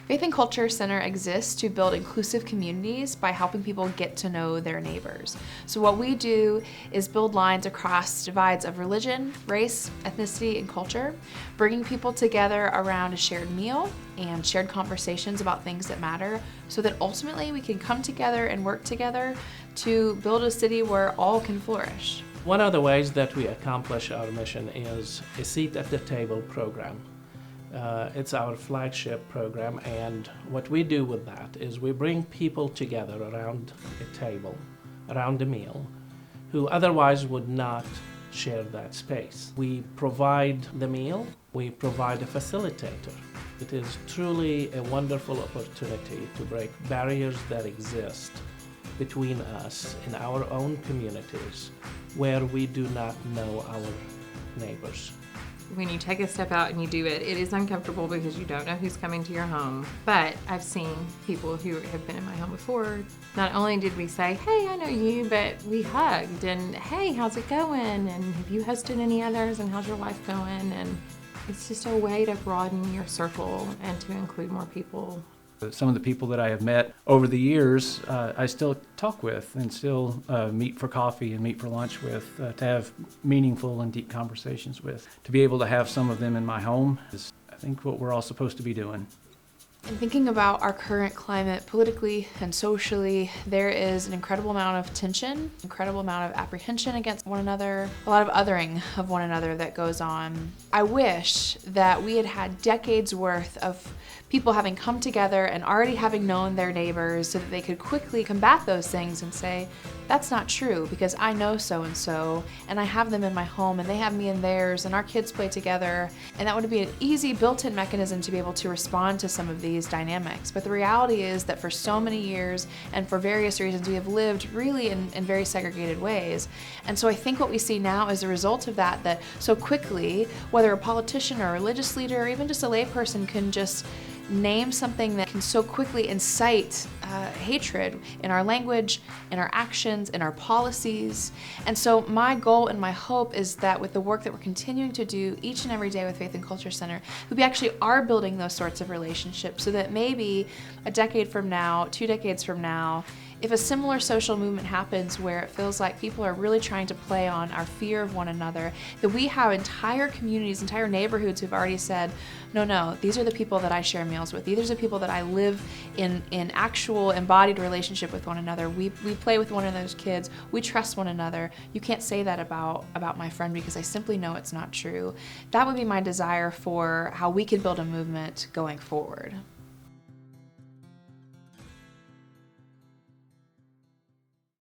Faith and Culture Center exists to build inclusive communities by helping people get to know their neighbors. So what we do is build lines across divides of religion, race, ethnicity, and culture, bringing people together around a shared meal and shared conversations about things that matter, so that ultimately we can come together and work together to build a city where all can flourish. One of the ways that we accomplish our mission is a seat at the table program. It's our flagship program, and what we do with that is we bring people together around a table, around a meal, who otherwise would not share that space. We provide the meal, we provide a facilitator. It is truly a wonderful opportunity to break barriers that exist between us in our own communities where we do not know our neighbors. When you take a step out and you do it, it is uncomfortable because you don't know who's coming to your home. But I've seen people who have been in my home before. Not only did we say, hey, I know you, but we hugged and, hey, how's it going? And have you hosted any others? And how's your life going? And it's just a way to broaden your circle and to include more people. Some of the people that I have met over the years, I still talk with and still meet for coffee and meet for lunch with, to have meaningful and deep conversations with. To be able to have some of them in my home is, I think, what we're all supposed to be doing. In thinking about our current climate politically and socially, there is an incredible amount of tension, incredible amount of apprehension against one another, a lot of othering of one another that goes on. I wish that we had had decades worth of people having come together and already having known their neighbors so that they could quickly combat those things and say, that's not true because I know so-and-so and I have them in my home and they have me in theirs and our kids play together. And that would be an easy built-in mechanism to be able to respond to some of these dynamics. But the reality is that for so many years and for various reasons, we have lived really in very segregated ways. And so I think what we see now as a result of that so quickly, whether a politician or a religious leader or even just a layperson can just name something that can so quickly incite hatred in our language, in our actions, in our policies. And so my goal and my hope is that with the work that we're continuing to do each and every day with Faith and Culture Center, we actually are building those sorts of relationships so that maybe a decade from now, 2 decades from now, if a similar social movement happens where it feels like people are really trying to play on our fear of one another, that we have entire communities, entire neighborhoods who've already said, no, these are the people that I share meals with. These are the people that I live in actual embodied relationship with one another. We play with one another's kids. We trust one another. You can't say that about my friend because I simply know it's not true. That would be my desire for how we could build a movement going forward.